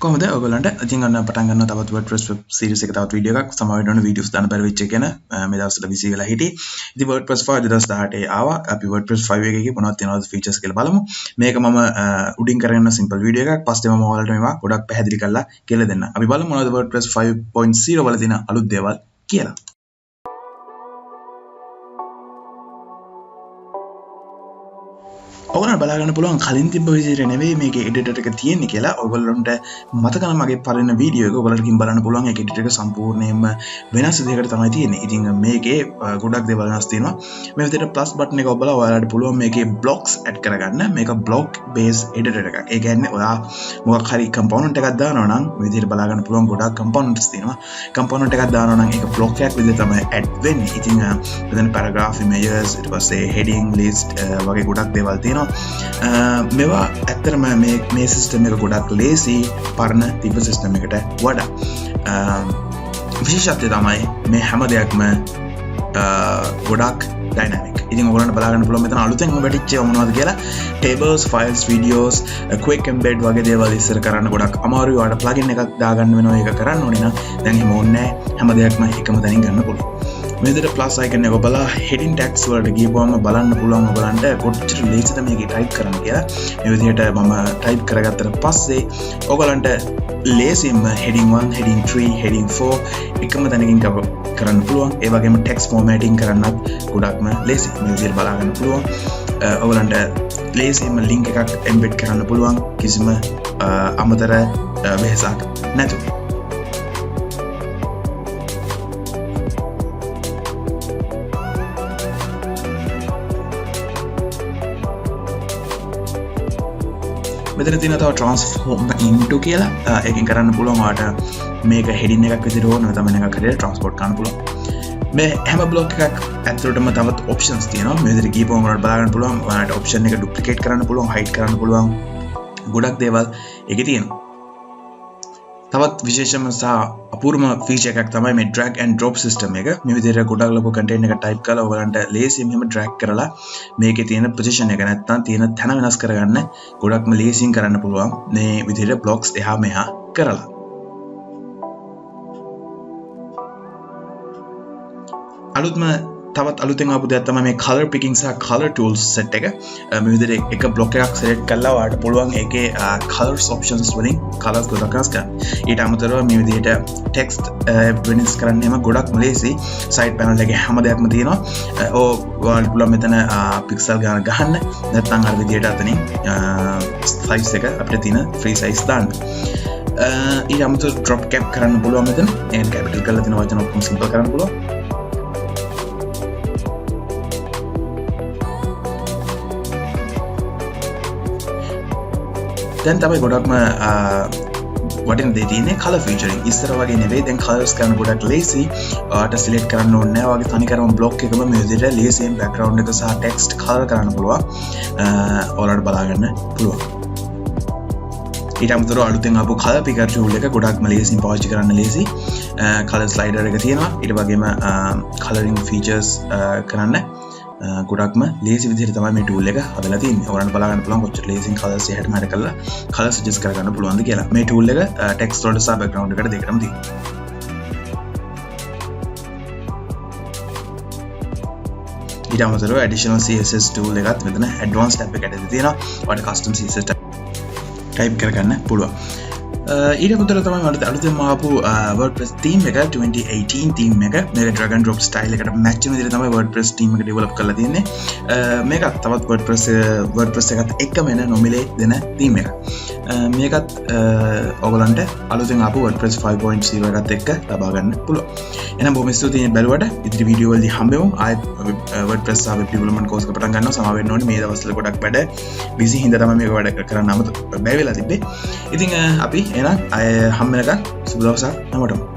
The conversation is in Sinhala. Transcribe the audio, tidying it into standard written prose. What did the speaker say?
කොහොමද ඔයගොල්ලන්ට ඉතින් අන්න පටන් ගන්නවා තවත් WordPress web series එක තවත් වීඩියෝ එකක් සමහරවිට ඔන්න වීඩියෝස් දාන්න බැරි වෙච්ච එක ගැන මේ දවස්වල busy වෙලා හිටියේ. ඉතින් WordPress 5 2018 ආවා. අපි WordPress 5 එකේ මොනවද තියෙනවද features කියලා බලමු. මේක මම උඩින් කරගෙන simple වීඩියෝ එකක්. පස්සේ මම ඔයාලට මේවා ගොඩක් පැහැදිලි කරලා කියලා දෙන්නම්. අපි බලමු මොනවද WordPress 5.0 වල තියෙන අලුත් දේවල් කියලා. ඔයගොල්ලන්ට බලා ගන්න පුළුවන් කලින් තිබ්බ විදිහට නෙවෙයි මේකේ එඩිටර් එක තියෙන්නේ කියලා. ඔයගොල්ලන්ට මතක නම් මගේ පරණ වීඩියෝ එක ඔයගොල්ලන්ට කින් බලන්න පුළුවන් ඒක එඩිටර් එක සම්පූර්ණයෙන්ම වෙනස් විදිහකට තමයි තියෙන්නේ. ඉතින් මේකේ ගොඩක් දේවල් වෙනස් තියෙනවා. මේ විදිහට ප්ලස් බටන් එක ඔබලා ඔයාලට පුළුවන් මේකේ බ්ලොක්ස් ඇඩ් කරගන්න. මේක බ්ලොක් බේස් එඩිටර් එකක්. ඒ කියන්නේ ඔයා මොකක් හරි කම්පොනන්ට් එකක් දානවා නම් මේ විදිහට බලා ගන්න පුළුවන් ගොඩක් කම්පොනන්ට්ස් තියෙනවා. කම්පොනන්ට් එකක් දානවා නම් ඒක බ්ලොක් එකක් විදිහට තමයි ඇඩ් වෙන්නේ. ඉතින් මෙතන paragraph images ඊට පස්සේ heading list වගේ ගොඩක් දේවල් තියෙනවා. මේවා ඇත්තරම මේ සිස්ටම් එක ගොඩක් ලේසි පරණ තිබ්බ සිස්ටම් එකට වඩා. විශේෂත්වය තමයි මේ හැම දෙයක්ම ගොඩක් ඩයිනමික්. ඉතින් ඔයගොල්ලන්ට බලා ගන්න පුළුවන් මෙතන අලුතෙන්ම වැටිච්ච ඒවා මොනවද කියලා. tables, files, videos, quick embed වගේ දේවල් ඉස්සර කරන්න ගොඩක් අමාරුයි. ඔයාලට plugin එකක් දාගන්න වෙනවා ඒක කරන්න ඕනේ නම් දැන් එහෙම ඕනේ නැහැ. හැම දෙයක්ම එකම තැනින් ගන්න පුළුවන්. මේ විදිහට plus icon එක ඔබලා heading tags වලට ගියපුවම බලන්න පුළුවන් ඔයගලන්ට කොච්චර ලේසිද මේක type කරන්න කියලා. මේ විදිහට මම type කරගත්තට පස්සේ ඔයගලන්ට ලේසියෙන්ම heading 1, heading 3, heading 4 එකම තැනකින් කරන්න පුළුවන්. ඒ වගේම text formatting කරන්නත් ගොඩක්ම ලේසි. මේ විදිහට බලා ගන්න පුළුවන්. ඔයගලන්ට ලේසියෙන්ම link එකක් embed කරන්න පුළුවන් කිසිම අමතර වෙහසක් නැතුව. මෙතන තියෙන තව transform into කියලා එකකින් කරන්න පුළුවන්. ඔයාලට මේක heading එකක් විදිහට ඕන නැත්නම් එකක් හරියට transport කරන්න පුළුවන්. මේ හැම block එකක් ඇතුළටම තවත් options තියෙනවා. මේ විදිහට කීපම ඔයාලට බලා ගන්න පුළුවන්. ඔයාලට option එක duplicate කරන්න පුළුවන්, hide කරන්න පුළුවන්. ගොඩක් දේවල් ඒකේ තියෙනවා. තවත් විශේෂම සහ අපූර්වම feature එකක් තමයි මේ drag and drop system එක. මේ විදිහට ගොඩක් ලොකු content එක type කරලා ඔයාලන්ට ලේසියෙන් මෙහෙම drag කරලා මේකේ තියෙන position එක නැත්නම් තියෙන තැන වෙනස් කරගන්න ගොඩක්ම ලේසියෙන් කරන්න පුළුවන්. මේ විදිහට blocks එහා මෙහා කරලා. තවත් අලුතෙන් ආපු දෙයක් තමයි මේ color picking සහ color tools set එක. මේ විදිහට එක block එකක් select කරලා ඔයාලට පුළුවන් ඒකේ colors options වලින් colors ගොඩක් වෙනස් කරන්න. ඊට අමතරව මේ විදිහට text වෙනස් කරන්නම ගොඩක් ලේසි. side panel එකේ හැම දෙයක්ම තියෙනවා. ඔයාලට පුළුවන් මෙතන pixel ගාන ගහන්න. නැත්නම් අර විදිහට අතනින් size එක අපිට තියෙන free size දාන්න. ඊට අමතරව drop cap කරන්න පුළුවන් මෙතන. and capital කරලා තියෙන වචන ඔක්කොම simple කරන්න පුළුවන්. දැන් තමයි ගොඩක්ම වටින දේ තියෙන්නේ color featuring. ඉස්සර වගේ නෙවෙයි දැන් colors කරන්න ගොඩක් ලේසි. ඔයාලට select කරන්න ඕනේ නැහැ. ඔයාගේ තනිකරම block එකම මේ විදිහට ලේසියෙන් background එක සහ text color කරන්න පුළුවන්. ඔයාලට බලා ගන්න පුළුවන්. ඊට අමතරව අලුතෙන් ආපු color picker tool එක ගොඩක්ම ලේසියෙන් පාවිච්චි කරන්න ලේසි. color slider එක තියෙනවා. ඊට වගේම coloring features කරන්න ගොඩක්ම ලේසි විදිහට තමයි මේ tool එක හදලා තියෙන්නේ. ඔයාලට බලා ගන්න පුළුවන් කොච්චර ලේසියෙන් colors එහාට මෙහාට කරලා colors adjust කරගන්න පුළුවන්ද කියලා. මේ tool එක text වලට සහ background එකට දෙකටම තියෙනවා. ඊට අමතරව additional CSS tool එකත් මෙතන advanced tab එකට තියෙනවා. ඔයාලට custom CSS type කරගන්න පුළුවන්. ඊට අමතරව තමයි මට අලුතෙන්ම ආපු WordPress theme එක 2018 theme එක. මේක drag and drop style එකට match වෙන විදිහට තමයි WordPress theme එක develop කරලා තියෙන්නේ. මේකත් තවත් WordPress එකත් එක්කම එන නොමිලේ දෙන theme එකක්. මේකත් ඔයගලන්ට අලුතෙන් ආපු WordPress 5.0 එකත් එක්ක ලබා ගන්න පුළුවන්. එහෙනම් බොහොම ස්තුතියි බැලුවට. ඉදිරි වීඩියෝ වලදී හම්බෙමු. ආයෙත් WordPress සහ web development course එක පටන් ගන්නවා. සමා වෙන්න ඕනේ. මේ දවස්වල ගොඩක් වැඩ busy හින්දා තමයි මේක වැඩ කරන්න බැහැ වෙලා තිබ්බේ. ඉතින් අපි එහෙනම් අය හම්බ වෙනකන් සුබ දවසක් හැමෝටම.